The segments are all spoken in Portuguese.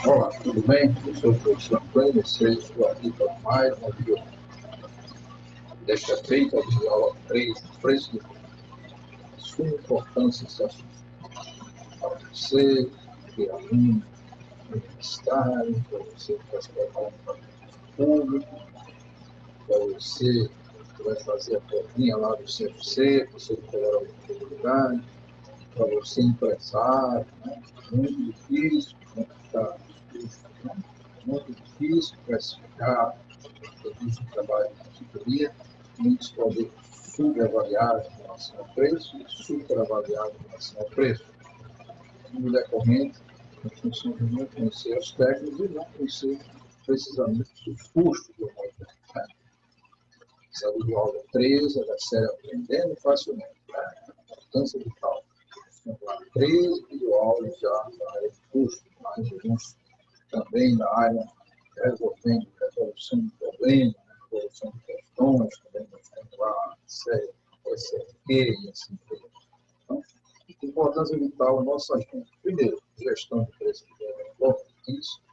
Olá, tudo bem? Eu sou o professor Antônio, estou aqui para mais uma vídeo. Desta feita, de aula 3, do preço do sua importância esse assunto. Para você, que é aluno universitário, para você que está se preparando para o público, para você que vai fazer a provinha lá do CFC, para você que terá a oportunidade, para você empresário, né? Muito difícil, né? Tá, né? Muito difícil classificar serviço de trabalho de consultoria, muitos produtos subavaliados em relação ao preço e superavaliados em relação ao preço. No decorrente, em função de não conhecer as técnicas e não conhecer precisamente os custos do mercado. Essa é a aula 13 da série Aprendendo Facilmente, a importância do cálculo. A 13 videoaulas já na área de custo, mais alguns também na área resolvendo resolução de problemas, resolução de questões, também nós temos lá a série SFQ e assim por diante. Então, a importância vital é nossa agenda. Primeiro, gestão de preço de venda importantíssimo,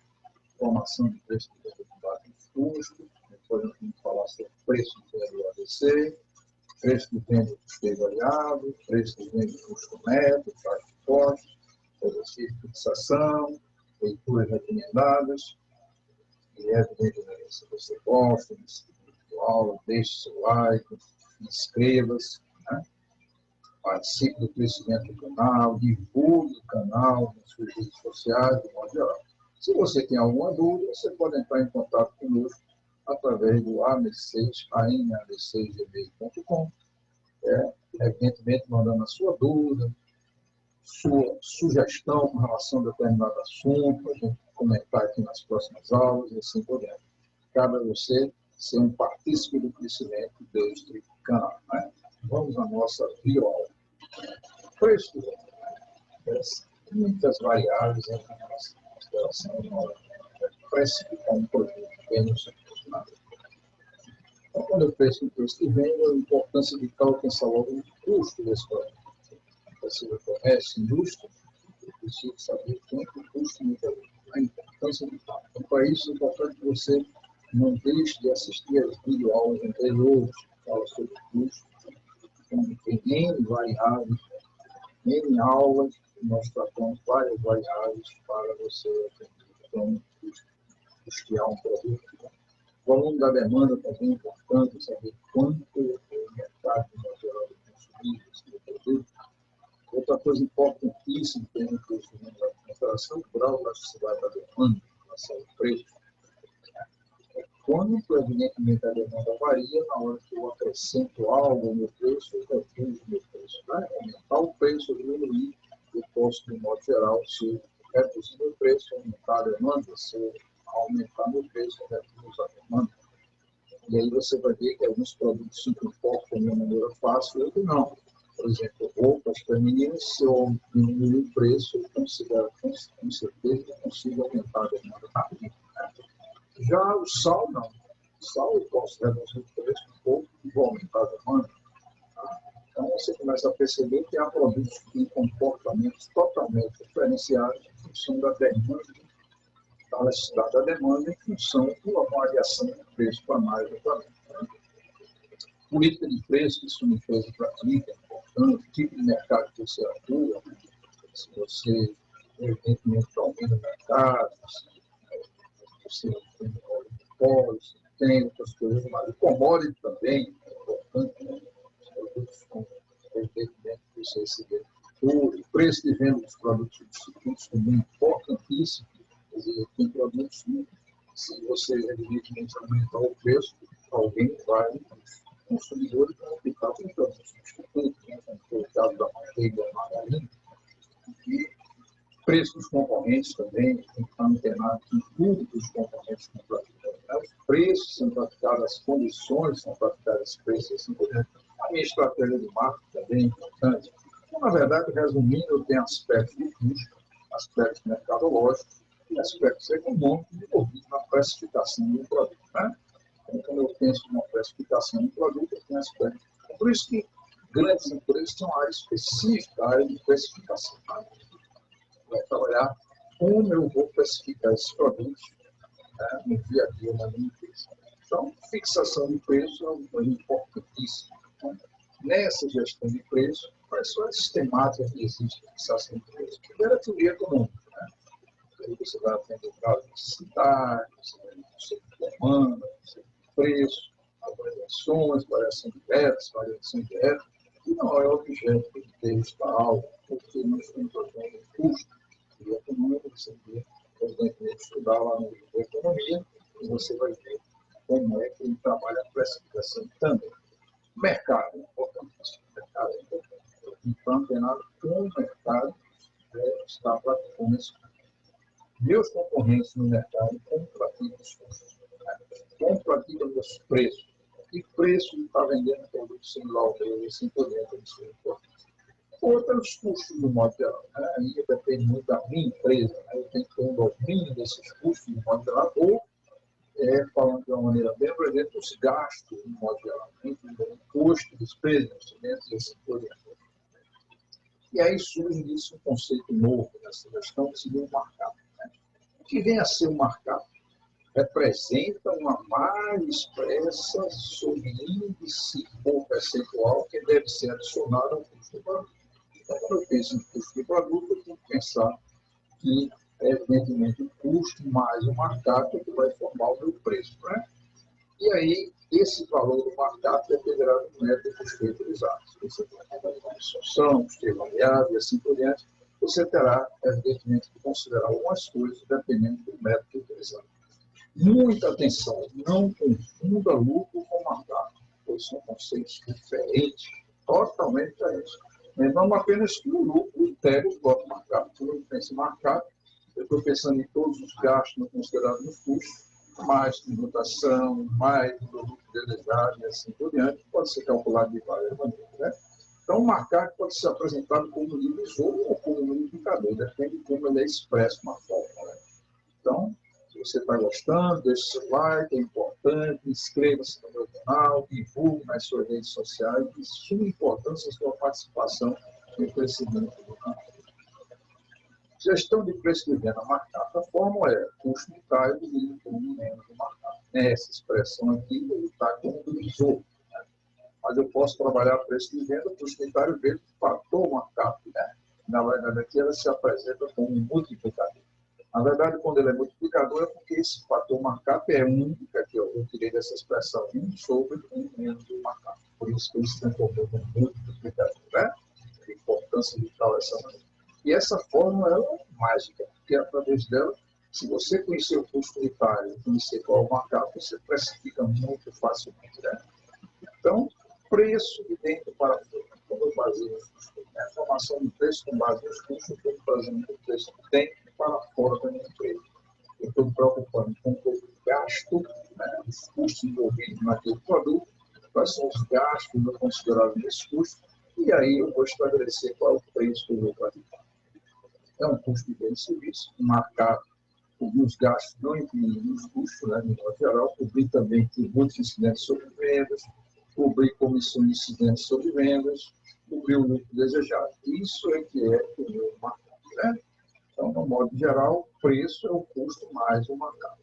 formação de preço de venda com base em custo, depois nós vamos falar sobre preço de venda do ABC, preço de venda de custeio variável, preço de venda de custo médio, taxa de corte, exercício de fixação, leituras recomendadas. E evidentemente, se você gosta desse tipo de aula, deixe seu like, inscreva-se, né? Participe do crescimento do canal, divulgue o canal nas suas redes sociais, de modo geral. Se você tem alguma dúvida, você pode entrar em contato conosco através do am6, am6gmail.com, evidentemente mandando a sua dúvida, sua sugestão com relação a determinado assunto, a gente comentar aqui nas próximas aulas e assim por diante. Cabe a você ser um partícipe do crescimento deste canal. Né? Vamos à nossa videoaula. Preço do muitas variáveis em consideração na hora de precificar um produto bem no seu funcionamento. Então, quando eu penso no preço de venda, a importância vital é pensar logo no custo desse produto. Se eu comércio, indústria, eu preciso saber quanto custa o meu produto. A importância vital. Então, para isso, é importante que você não deixe de assistir às videoaulas anteriores, que falam sobre custo. Então, tem N variáveis, N aulas, que nós tratamos várias variáveis para você aprender como custear um produto. O volume da demanda também é importante, saber quanto o mercado geral de consumir esse produto. Outra coisa importantíssima que a gente tem em consideração o grau de elasticidade da demanda em relação ao preço. Quanto, evidentemente, a demanda varia, na hora que eu acrescento algo ao meu preço, eu reduzo o meu preço. Né? Aumentar o preço ou diminuir, eu posso, de modo geral, se eu reduzir meu preço, aumentar a demanda, se eu aumentar meu preço, eu reduzo a demanda. E aí você vai ver que alguns produtos se comportam de uma maneira fácil, outros não. Por exemplo, roupas femininas, se eu diminuir o preço, eu considero com certeza que consigo aumentar a demanda rápido. Já o sal, não. O sal eu posso reduzir o preço um pouco e vou aumentar a demanda. Então você começa a perceber que há produtos que têm comportamentos totalmente diferenciados em função da demanda, da elasticidade da demanda, em função de uma variação de preço para mais ou para menos. Política de preço, isso me fez pratica, é importante, tipo de mercado que você atua, se você, evidentemente, domina o mercado, se você tem oligopólios, tem outras coisas, mas o commodity também é importante, né? Os produtos com, evidentemente, que você receber o preço de venda dos produtos substitutos também é importantíssimo. Quer dizer, tem produtos que, se você, evidentemente, aumentar o preço, alguém vai consumidores vão optar por produtos substitutos, né, como foi o caso da manteiga e da margarina. E preço dos concorrentes também, tem que estar antenado em tudo que os concorrentes estão praticando. Né? Os preços são praticados, as condições são praticadas, os preços assim por exemplo. A minha estratégia de marketing também é importante. Então, na verdade, resumindo, eu tenho aspectos de custo, aspectos mercadológicos e aspectos econômicos envolvidos na precificação do produto. Né? Então, quando eu penso numa precificação do produto, eu tenho aspectos. É por isso que grandes empresas têm uma área específica, a área de precificação. Vai trabalhar como eu vou classificar esses produtos, né, no dia a dia na minha empresa. Então, fixação de preço é uma coisa importantíssima. Então, nessa gestão de preço, quais são as sistemáticas que existem de fixação de preço? Primeiro, a teoria econômica. Né? Aí você vai aprender caso de necessidade, você vai conceito de demanda, conceito de preço, avaliações, variação direta, variação indireta, que não é objeto de texto algo, porque nós estamos tratando de custo. Teoria econômica, você vê, evidentemente, estudar lá no livro de economia, e você vai ver como é que ele trabalha a precificação também. Mercado, importantíssimo. Mercado é importante. Então, tem nada com o mercado está praticando isso. Meus concorrentes no mercado, como praticam os custos? Como praticam os preços? Que preço está vendendo produto similar ao meu e assim por dentro do seu importante. Outros custos, do modo geral. Né? Aí depende muito da minha empresa. Né? Eu tenho que ter um domínio desses custos, do modo geral, ou falando de uma maneira bem abrangente, os gastos, de modo geral, incluindo custo, despesas, investimentos e assim por diante. E aí surge disso um conceito novo nessa gestão, que seria o markup. Né? O que vem a ser o markup? Representa uma margem expressa sobre índice ou percentual que deve ser adicionado ao custo do produto. Então, quando eu penso em custo de produto, eu tenho que pensar que evidentemente, o custo mais o markup é que vai formar o meu preço. Né? E aí, esse valor do markup dependerá do método que foi utilizado. Se você tem uma absorção, custeio variável e assim por diante, você terá, evidentemente, que considerar algumas coisas dependendo do método utilizado. Muita atenção, não confunda lucro com markup, pois são conceitos diferentes, totalmente diferentes. Não apenas que o lucro integra o próprio markup. Quando eu penso em markup, eu estou pensando em todos os gastos não considerados nos custos, mais tributação, mais produto desejado e assim por diante, pode ser calculado de várias maneiras. Né? Então, o markup pode ser apresentado como divisor ou como multiplicador, depende de como ele é expresso na fórmula. Né? Então, se você está gostando, deixe seu like, é importante, inscreva-se no meu canal, divulgue nas suas redes sociais, de suma importância a sua participação no crescimento do canal. Gestão de preço de venda markup. A fórmula é custo unitário dividido por 1 menos o markup. Nessa expressão aqui, ele está como divisor. Né? Mas eu posso trabalhar preço de venda, custo unitário vezes o fator markup. Né? Na verdade, aqui ela se apresenta como um multiplicador. Na verdade, quando ele é multiplicador, é porque esse fator markup é 1, que aqui eu tirei dessa expressão, 1 sobre 1 menos o markup. Por isso que ele se transformou em multiplicador. Né? A importância de tal essa maneira. E essa fórmula é mágica, porque através dela, se você conhecer o custo unitário e conhecer qual é o markup, você precifica muito facilmente. Né? Então, preço de dentro para fora. Quando eu baseio a formação de preço com base nos custos, eu estou fazendo o preço de dentro para fora da minha empresa. Eu estou me preocupando com o gasto, né, os custos envolvidos naquele produto, quais são os gastos não considerados nesse custo, e aí eu vou estabelecer qual é o preço que eu vou praticar. É um custo de bem de serviço, marcar os gastos não incluindo os custos, né, de modo geral, cobrir também tributos incidentes sobre vendas, cobrir comissões incidentes sobre vendas, cobrir o lucro desejado. Isso é que é o meu markup. Né? Então, no modo geral, o preço é o custo mais o markup.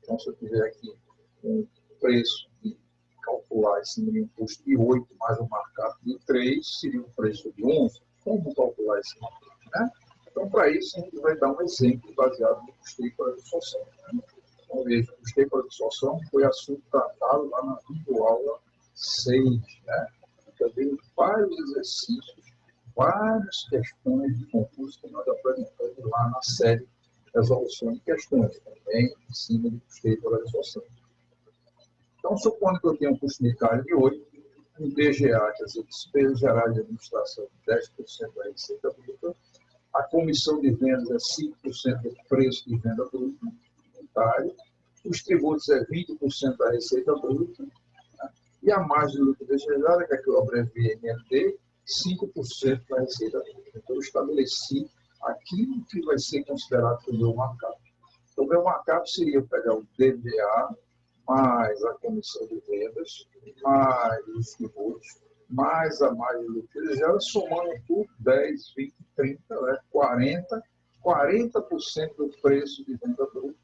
Então, se eu tiver aqui um preço de calcular esse mínimo custo de 8 mais um markup de 3, seria um preço de 11. Como calcular esse markup? Né? Então, para isso, a gente vai dar um exemplo baseado no custeio para a absorção. Né? Então, veja, o custeio para a absorção foi assunto tratado lá na videoaula 6. Né? Também vários exercícios, várias questões de concurso que nós apresentamos lá na série Resolução de Questões, também em cima de custeio para a absorção. Então, supondo que eu tenha um custo unitário de 8, um DGA, quer dizer, despesas gerais de administração de 10% da receita bruta, a comissão de vendas é 5% do preço de venda bruta, unitário, os tributos é 20% da receita bruta, né? E a margem de lucro desejada, que é que eu abreviei MLD, 5% da receita bruta. Então, eu estabeleci aquilo que vai ser considerado o meu markup. Então, o meu markup seria eu pegar o DVA, mais a comissão de vendas, mais os tributos, mais a margem de lucro desejada, somando tudo, 10, 20, 30, né, 40, 40% do preço de venda bruta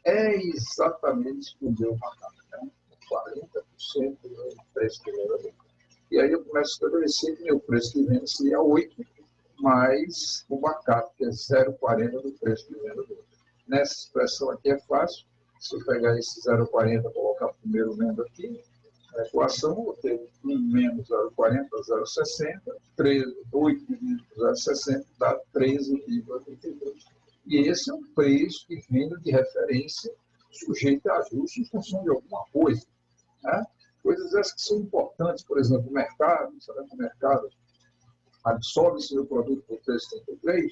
é exatamente o meu mercado. Né? 40% do preço de venda bruta. E aí eu começo a estabelecer que meu preço de venda seria 8, mais o markup, que é 0,40 do preço de venda bruta. Nessa expressão aqui é fácil. Se eu pegar esse 0,40 e colocar primeiro venda aqui, a equação, eu vou ter 1 menos 0,40, 0,60, 8 menos 0,60 dá 13,32. E esse é um preço de venda de referência sujeito a ajuste em função de alguma coisa. Né? Coisas essas que são importantes, por exemplo, o mercado, será que o mercado absorve seu produto por 3,33?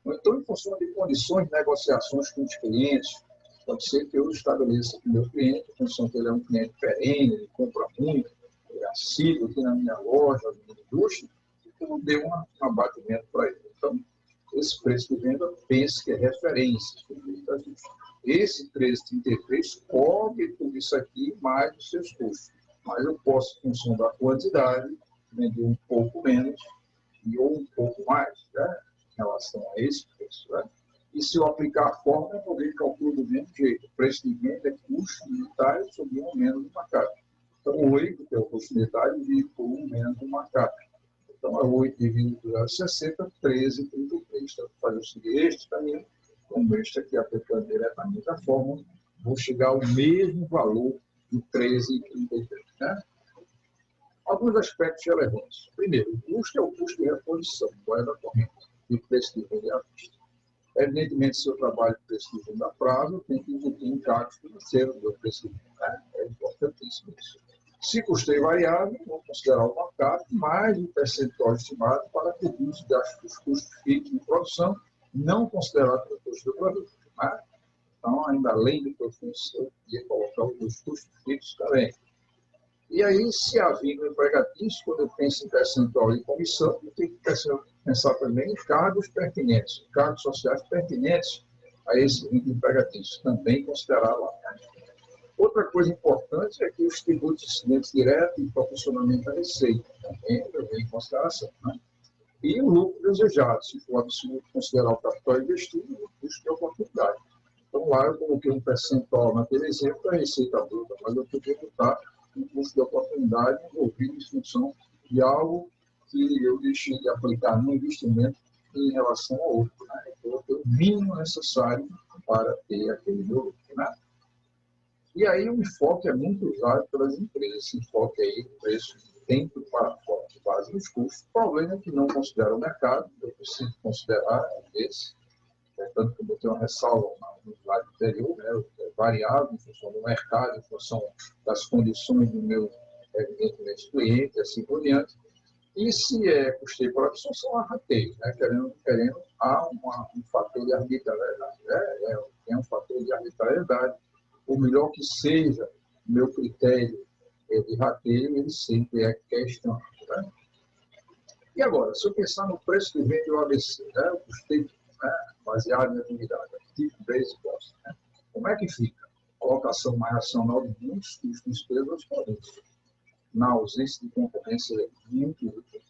Ou então, em função de condições de negociações com os clientes, pode ser que eu estabeleça com o meu cliente, em função que ele é um cliente perene, ele compra muito, ele é assíduo aqui na minha loja, na minha indústria, então eu dei um abatimento para ele. Então, esse preço de venda, pense que é referência. Esse 13,33 cobre tudo isso aqui, mais os seus custos. Mas eu posso, em função da quantidade, vender um pouco menos ou um pouco mais, né, em relação a esse preço. Né? E se eu aplicar a fórmula, eu vou ver que calculo do mesmo jeito. O preço de venda é custo unitário sobre 1 menos do markup. Então, 8, que é o custo unitário, dividido por 1 menos do markup. Então, é 8 dividido por 0,60, 13,33. Então, fazer o seguinte, este caminho, como este aqui aplicando diretamente a fórmula, vou chegar ao mesmo valor de 13,33. Né? Alguns aspectos relevantes. Primeiro, o custo é o custo de reposição, moeda corrente, e o preço de venda à vista. Evidentemente, se eu trabalho com preço de venda a prazo, eu tenho que emitir encargos financeiros do meu preço de venda. É importantíssimo isso. Se custeio variável, vou considerar o markup mais o percentual estimado para cobrir os gastos dos custos fixos de produção, não considerado no custo do produto. Né? Então, ainda além do que eu fiz, eu ia colocar os custos fixos também. E aí, se a vínculo empregatício, quando eu penso em percentual e comissão, eu tenho que pensar também em cargos pertinentes, cargos sociais pertinentes a esse vínculo empregatício, também considerar lá. Outra coisa importante é que os tributos incidentes diretos e proporcionalmente da receita, também eu venho em consideração. Né? E o lucro desejado, se for absoluto considerar o capital investido, o custo de oportunidade. Então, lá eu coloquei um percentual naquele exemplo da receita bruta, mas eu podia botar um custo de oportunidade envolvido em função de algo que eu deixei de aplicar no investimento em relação ao outro. Né? Então, eu tenho o mínimo necessário para ter aquele meu lucro. Né? E aí o enfoque é muito usado pelas empresas, esse enfoque aí, o preço dentro para fora, de base nos custos. O problema é que não considera o mercado, eu preciso considerar esse, tanto que eu botei uma ressalva no slide anterior, né, é variável em função do mercado, em função das condições do meu, evidentemente, cliente, assim por diante. E se é custeio por opção, são arrateios, né, querendo há um fator de arbitrariedade, né, é um fator de arbitrariedade. O melhor que seja o meu critério de rateio, ele sempre é questionado. Né? E agora, se eu pensar no preço de venda do ABC, né, o custeio, né, baseado em atividade, tipo base cost, né, como é que fica? Colocação mais racional de muitos custos e despesas aos produtos. Na ausência de concorrência, é muito útil.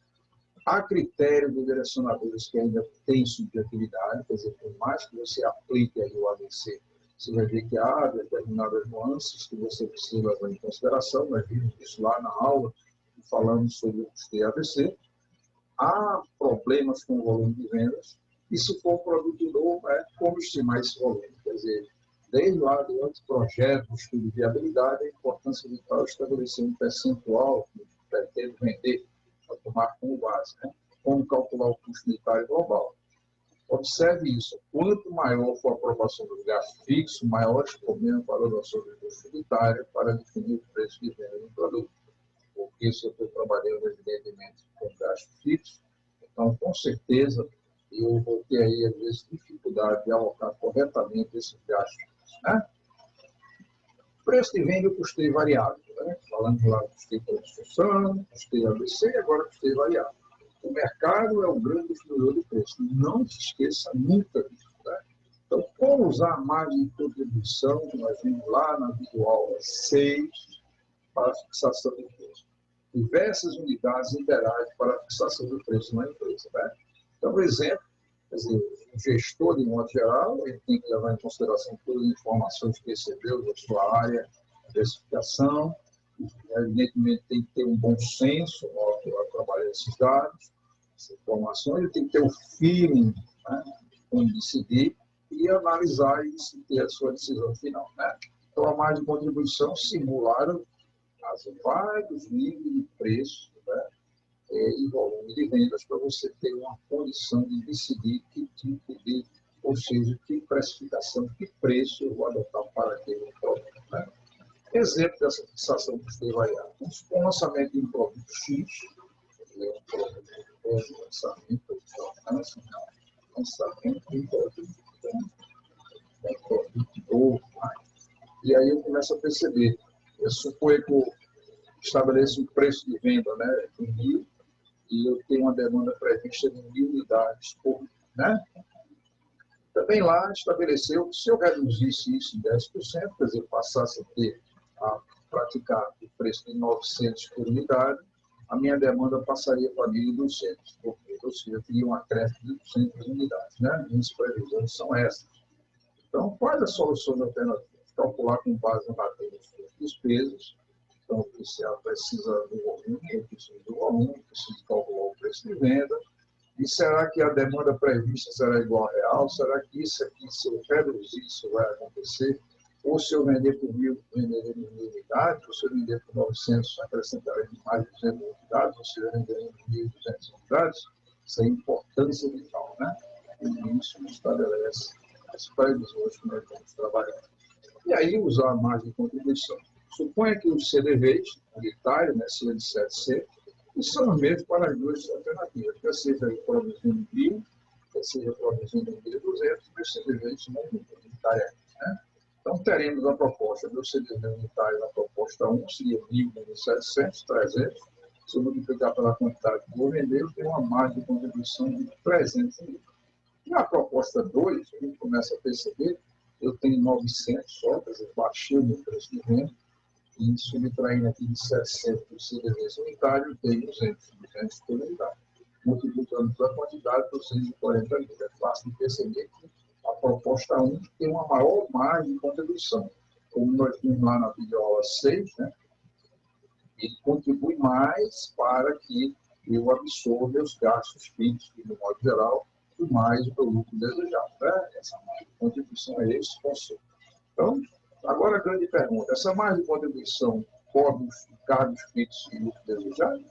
Há critérios de direcionadores que ainda têm subjetividade, quer dizer, por mais que você aplique aí o ABC, você vai ver que há determinadas nuances que você precisa levar em consideração. Nós vimos isso lá na aula, falando sobre o custeio ABC. Há problemas com o volume de vendas, e se for um produto novo, como estimar esse volume. Quer dizer, desde lá do anteprojeto, estudo de viabilidade, a importância de estabelecer um percentual que pretende vender, para tomar como base. Né? Como calcular o custo unitário global. Observe isso. Quanto maior for a aprovação do gasto fixo, maiores problemas para a adoção do custo unitário para definir o preço de venda do produto. Porque se eu estou trabalhando, evidentemente, com gasto fixo, então, com certeza, eu vou ter aí, às vezes, dificuldade de alocar corretamente esses gastos. Né? Preço de venda e custeio variável. Né? Falando lá do custeio por construção, custeio ABC e agora custeio variável. O mercado é o grande definidor de preço. Não se esqueça nunca disso. Né? Então, como usar a margem de contribuição, que nós vimos lá na visual 6, para a fixação do preço. Diversas unidades interagem para a fixação do preço na empresa. Né? Então, por exemplo, quer dizer, gestor, de modo geral, ele tem que levar em consideração todas as informações que recebeu da sua área de verificação, evidentemente tem que ter um bom senso na hora que vai trabalhar esses dados, essas informações, ele tem que ter o feeling, né, como decidir e analisar e ter a sua decisão final. Né? Então, a margem de contribuição simularam as vários níveis de preço, né, e volume de vendas para você ter uma condição de decidir que tipo de, ou seja, que precificação, que preço eu vou adotar para aquele produto. Né? Exemplo dessa fixação de custeio variável. Com o lançamento de um produto X, lançamento de um produto novo, e aí eu começo a perceber, eu suponho que eu estabeleço um preço de venda, né, de 1.000, e eu tenho uma demanda prevista de 1.000 unidades por mês, né? Também lá estabeleceu que se eu reduzisse isso em 10%, quer dizer, passasse a praticar o preço de 900 por unidade, a minha demanda passaria para 1.200, ou seja, eu teria um acréscimo de 200 unidades, né? Minhas previsões são essas. Então, quais as soluções alternativas? Calcular com base na matéria das despesas. Então, o oficial precisa do volume, eu preciso do volume, preciso calcular o preço de venda. E será que a demanda prevista será igual à real? Será que isso aqui, se eu reduzir, isso vai acontecer? Ou se eu vender por 1.000, venderei 1.000 unidades, ou se eu vender por 900, acrescentarei mais de 200 unidades, ou se eu venderei 1.200 unidades? Isso é importância vital, né? E isso estabelece as previsões que nós vamos trabalhar. E aí, usar a margem de contribuição. Suponha que os CDVs, unitário, né, CN7C, que são os mesmos para as duas alternativas, quer seja produzindo 1.000, quer seja produzindo 1.200, os CDVs não unitariamente. Né? Então, teremos a proposta do CDV unitário na proposta 1, seria 1.700, 300. Se eu multiplicar pela quantidade que vou vender, eu tenho uma margem de contribuição de 300 mil. Na proposta 2, a gente começa a perceber, eu tenho 900 só, quer dizer, baixei o meu preço de venda, e subtraindo aqui de 700 por CDVs unitário, eu tenho 200 por unidade. Multiplicando pela quantidade, 240 mil. É fácil de perceber que a proposta 1 tem uma maior margem de contribuição. Como nós vimos lá na videoaula 6, né? Ele contribui mais para que eu absorva os gastos fixos, de modo geral, e mais o lucro desejado. Né? Essa margem de contribuição é esse conceito. Então, agora a grande pergunta, essa margem de contribuição cobre os cargos fixos e lucro desejado?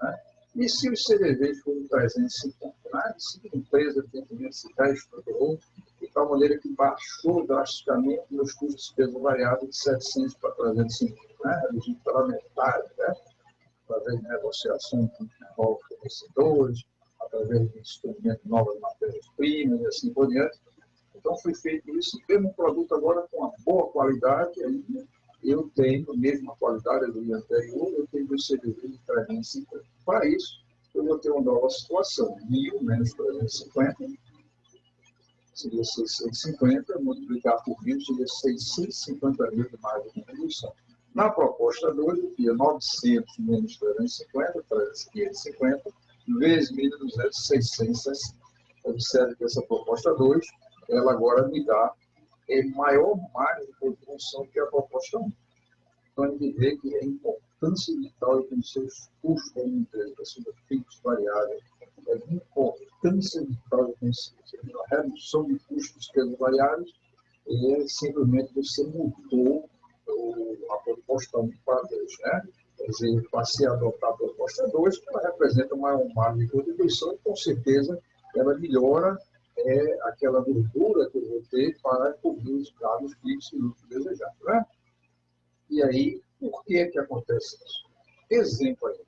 Né? E se os CDVs forem 350? Né? E se a empresa tem que se reestruturou de tal maneira que baixou drasticamente meus custos de despesa variável de 700 para 350, né? Reduzindo pela metade, né? Através de negociação com novos fornecedores, através de instrumento de novas matérias-primas e assim por diante. Então, foi feito isso, e temos um produto agora com uma boa qualidade, aí eu tenho a mesma qualidade do dia anterior, eu tenho o CDV de 350. Para isso, eu vou ter uma nova situação, 1.000 menos 350, seria 650, multiplicar por 1.000 seria 650 mil de margem de contribuição. Na proposta 2, eu tinha 900 menos 350, 550, vezes 1.200, 660. Observe que essa proposta 2, ela agora me dá maior margem de contribuição que a proposta 1. Então, a gente vê que a importância vital de conhecer os custos da empresa, seja fixos, variáveis, a importância vital de conhecer a redução de custos de despesas variáveis é simplesmente você mudou a proposta 1 para 2. Né? Quer dizer, passei a adotar a proposta 2, que ela representa uma margem de contribuição e, com certeza, ela melhora aquela gordura que eu vou ter para cobrir os dados fixos e lucro desejado. Né? E aí, por que acontece isso? Exemplo aí.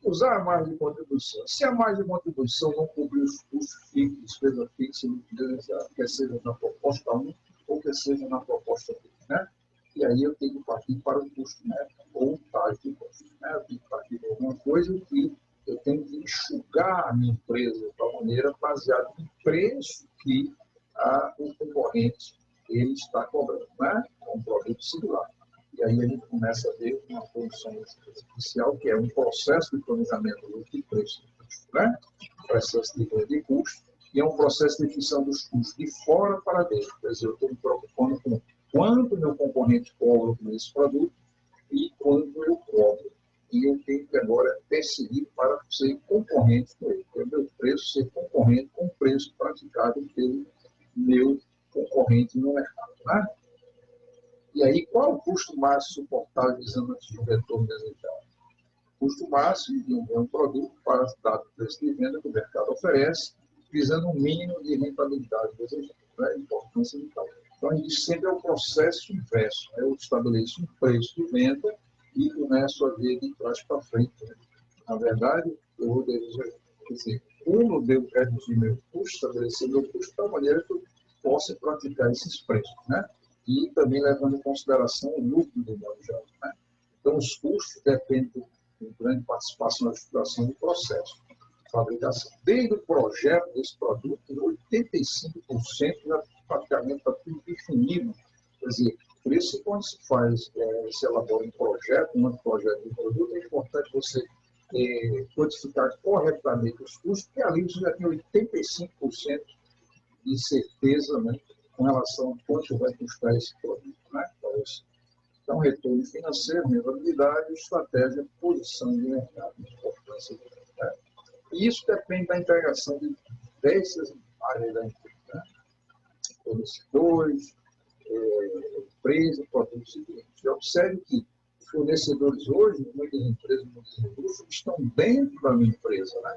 Usar a margem de contribuição. Se a margem de contribuição não cobrir os custos fixos, despesa fixa e lucro desejado, quer seja na proposta 1 ou quer seja na proposta 2, né? E aí eu tenho que partir para o custo neto ou taxa de custo. Né? Eu tenho que partir de alguma coisa que eu tenho que enxugar a minha empresa de tal maneira baseada no preço que o concorrente ele está cobrando, né? Com um produto similar. E aí a gente começa a ver uma condição especial, que é um processo de planejamento de preço de custo, né? Processo de venda de custo, E é um processo de definição dos custos de fora para dentro. Quer dizer, eu estou me preocupando com quanto meu concorrente cobra por esse produto e quanto eu cobro. E eu tenho que agora perseguir para ser concorrente com ele. O meu preço ser concorrente com o preço praticado pelo meu concorrente no mercado. Né? E aí, qual é o custo máximo suportável visando atingir o retorno desejado? O custo máximo de um bom produto para dado preço de venda que o mercado oferece, visando um mínimo de rentabilidade desejada. Né? A importância de tal. Então, a gente sempre é o processo inverso. Né? Eu estabeleço um preço de venda e começo a ver de trás para frente. Né? Na verdade, eu devo dizer, como eu devo reduzir meu custo, estabelecer meu custo de tal maneira que eu possa praticar esses preços. Né? E também levando em consideração o lucro do modo geral. Né? Então, os custos dependem de grande participação na estruturação do processo de fabricação. Desde o projeto desse produto, 85% já praticamente está tudo definido. Quer dizer, por isso que quando se faz, se elabora um projeto, um projeto de produto, é importante você codificar corretamente os custos, porque ali você já tem 85% de certeza, né, com relação a quanto vai custar esse produto. Né? Então, retorno financeiro, rentabilidade, estratégia, posição de mercado, importância. Né? E isso depende da integração de diversas áreas da empresa. Né? Fornecedores, empresa, produtos e clientes. E observe que os fornecedores hoje, muitas empresas, muitas indústrias, estão dentro da minha empresa. Né?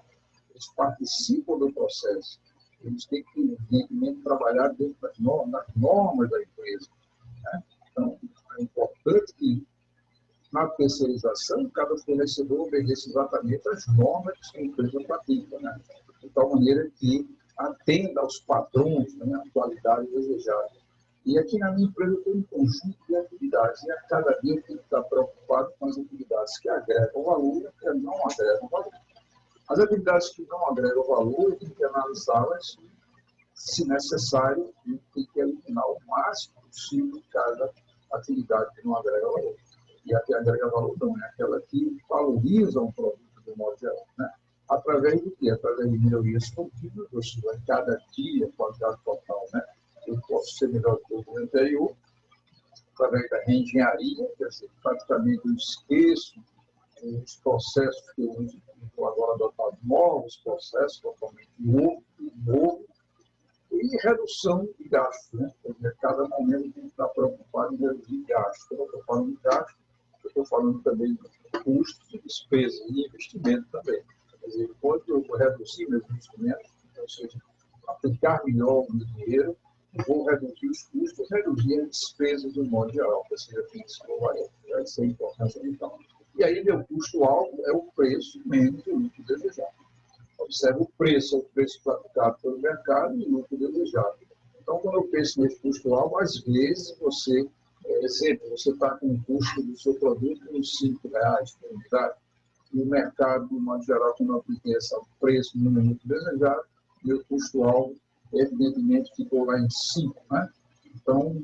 Eles participam do processo. Eles têm que, evidentemente, trabalhar dentro das normas da empresa. Né? Então, é importante que, na terceirização, cada fornecedor obedeça exatamente às normas que a empresa pratica, né? De tal maneira que atenda aos padrões, né, à qualidade desejada. E aqui na minha empresa tem um conjunto de atividades, e a cada dia eu tenho que estar preocupado com as atividades que agregam valor e que não agregam valor. As atividades que não agregam valor, eu tenho que analisá-las, se necessário, e tem que eliminar o máximo possível de cada atividade que não agrega valor. E a que agrega valor não é aquela que valoriza um produto de modo geral. Né? Através do quê? Através de melhorias contínuas, ou seja, em cada dia, qualidade total, né? Eu posso ser melhor do que o anterior, através da reengenharia, quer dizer, praticamente eu esqueço os processos que eu uso, estou agora adotando novos processos, totalmente novo, e redução de gastos. Né? Porque cada momento tem que estar preocupado em reduzir gastos. Quando eu estou falando de gastos, eu estou falando também de custos e despesas, e investimento também. Quer dizer, quando eu reduzir meus investimentos, ou seja, aplicar melhor o meu dinheiro, eu vou reduzir os custos, reduzir as despesas do modo geral, ou seja, fixo ou variável. Essa é a importância então. E aí, meu custo-alvo é o preço menos o lucro desejado. Observe o preço praticado pelo mercado e o lucro desejado. Então, quando eu penso nesse custo-alvo, às vezes você, exemplo, você está com o custo do seu produto uns R$ 5 por unidade, e o mercado, de modo geral, quando eu apliquei esse preço no lucro desejado, meu custo-alvo, evidentemente, ficou lá em 5. Né? Então,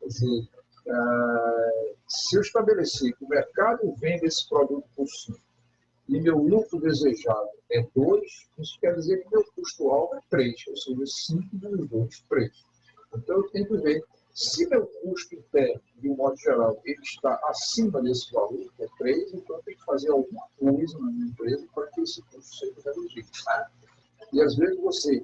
quer dizer, se eu estabelecer que o mercado vende esse produto por 5 e meu lucro desejado é 2, isso quer dizer que meu custo-alvo é 3, ou seja, 5 menos 2, 3. Então, eu tenho que ver se meu custo interno, de um modo geral, ele está acima desse valor, que é 3, então eu tenho que fazer alguma coisa na minha empresa para que esse custo seja reduzido. Né? E, às vezes, você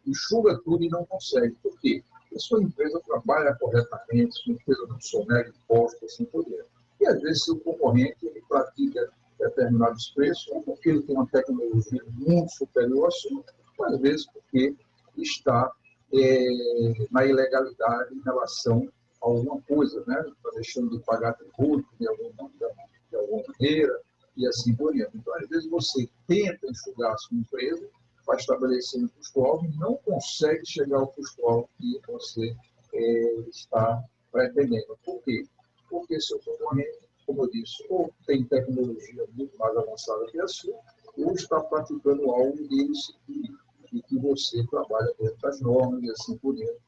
enxuga tudo e não consegue. Por quê? Porque a sua empresa trabalha corretamente, sua empresa não sonega impostos, assim por diante. E, às vezes, seu concorrente ele pratica determinados preços, ou porque ele tem uma tecnologia muito superior à sua, ou, às vezes, porque está na ilegalidade em relação a alguma coisa, né? Está deixando de pagar tributo de alguma maneira, e assim por diante. Então, às vezes, você tenta enxugar a sua empresa, vai estabelecer um custo-alvo e não consegue chegar ao custo-alvo que você está pretendendo. Por quê? Porque seu concorrente, como eu disse, ou tem tecnologia muito mais avançada que a sua, ou está praticando algo deles e que você trabalha dentro das normas e assim por diante,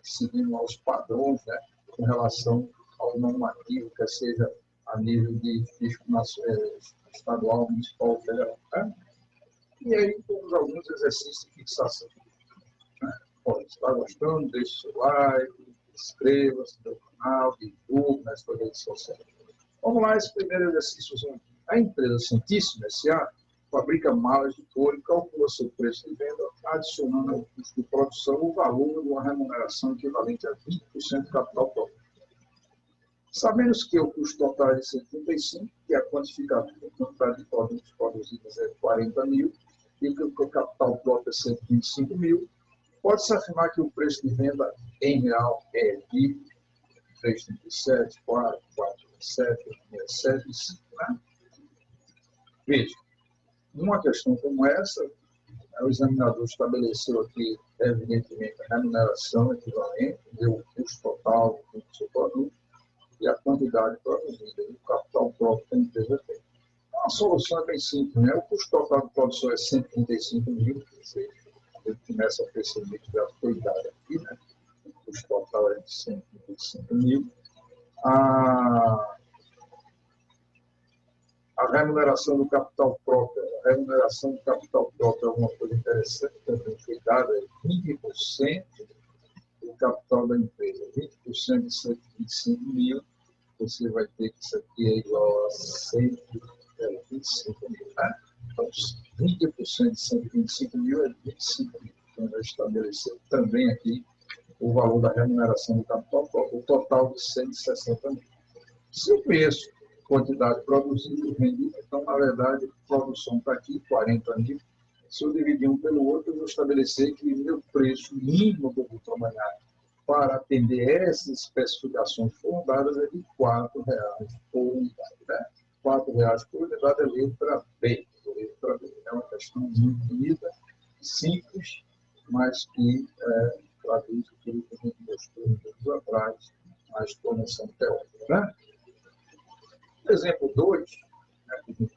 seguindo aos padrões, né, com relação ao normativo, quer seja a nível de estadual, municipal, federal. Né? E aí temos alguns exercícios de fixação. Né? Pode estar gostando, deixe seu like, inscreva-se no canal, divulgue nas suas redes sociais. Vamos lá, esse primeiro exercício. A empresa Santíssima S.A. fabrica malas de couro e calcula seu preço de venda, adicionando ao custo de produção o valor de uma remuneração equivalente a 20% do capital próprio. Sabemos que o custo total é de 135, que a quantificação da quantidade de produtos produzidos é 40 mil, e que o capital próprio é 125 mil, pode-se afirmar que o preço de venda em real é de 3,37, 4, 4,7, 6,7, 5, né? Veja, numa questão como essa, o examinador estabeleceu aqui, evidentemente, a remuneração equivalente, deu o custo total do seu produto e a quantidade produzida, e o capital próprio que a empresa tem. A solução é bem simples, né? O custo total de produção é 135 mil, quer dizer, a gente começa a perceber que já foi dado aqui, né? O custo total é de 135 mil. A remuneração do capital próprio, a remuneração do capital próprio é uma coisa interessante, também foi dada, é 20% do capital da empresa, 20% de 125 mil, você vai ter que isso aqui é igual a 125 mil, né? Então, 20% de 125 mil é 25 mil. Então, vai estabelecer também aqui o valor da remuneração do capital próprio, o total de 160 mil. Se eu conheço quantidade produzida e vendida, então, na verdade, a produção está aqui, 40 mil. Se eu dividir um pelo outro, eu vou estabelecer que o meu preço mínimo que eu vou trabalhar para atender essas especificações fundadas é de R$ 4,00 por unidade. Né? R$ 4,00 por unidade é letra B. Letra B. É uma questão muito bonita, simples, mas que traduz aquilo que a gente mostrou minutos atrás na explanação teórica. Né? Exemplo 2,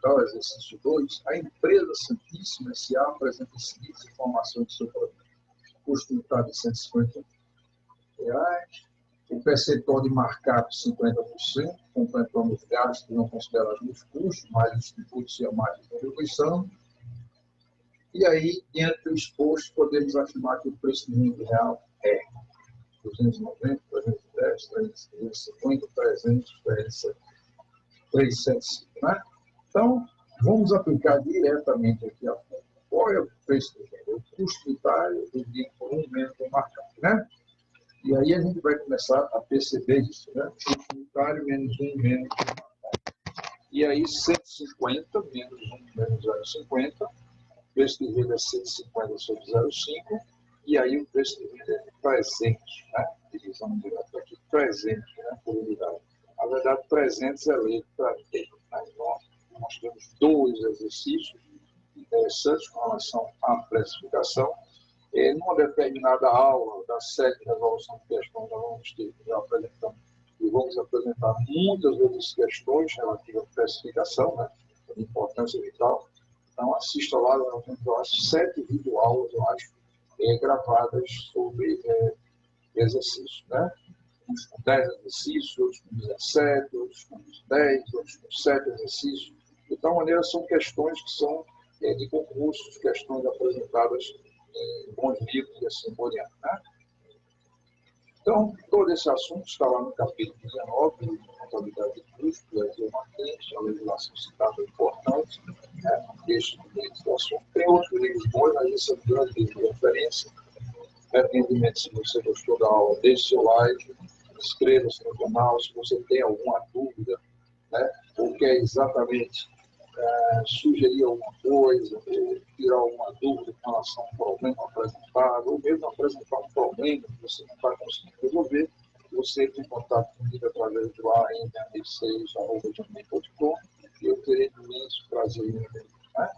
o exercício 2, a empresa Santíssima S.A. apresenta as seguintes informações de seu produto. Custo unidade de R$ 150, o percentual de markup 50%, contemplando os gastos não considerados nos custos, mais os tributos e a margem de contribuição. E aí, diante do exposto, podemos afirmar que o preço de venda real é 290, 310, 350, 300, 375, né? Então, vamos aplicar diretamente aqui a conta. Qual é o preço de venda? O custo unitário dividido por 1 menos o markup, né? E aí a gente vai começar a perceber isso, né? Custo unitário menos 1 menos o markup. E aí 150 menos 1 menos 0,50, o preço de venda é 150 sobre 0,5, e aí o preço de venda é 300, né? Divisão direta aqui, 300, né? Por unidade. Na verdade, 300 é letra D. Nós temos dois exercícios interessantes com relação à precificação. Numa determinada aula da série de resolução de questões, nós vamos ter, já apresentamos, e vamos apresentar muitas vezes questões relativas à precificação, né, de importância vital. Então, assista lá, nós temos, eu acho, 7 videoaulas, eu acho, gravadas sobre exercícios, né? Uns com 10 exercícios, outros com 17, outros com 10, outros com 7 exercícios. De tal maneira, são questões que são de concursos, questões apresentadas em bons livros e assim por diante. Né? Então, todo esse assunto está lá no capítulo 19, de contabilidade de custos, do Martins, a legislação citada é importante, né? Texto do livro do assunto. Tem outros livros bons, mas esse é um grande livro de referência. Arrependimento, se você gostou da aula, deixe seu like, inscreva-se no canal, se você tem alguma dúvida, né, ou quer exatamente sugerir alguma coisa, ou tirar alguma dúvida com relação a um problema apresentado, ou mesmo apresentar um problema que você não vai conseguir resolver, você entra em contato comigo através do am16@gmail.com e eu terei imenso prazer em ver. Né?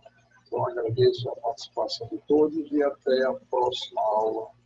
Então, agradeço a participação de todos e até a próxima aula.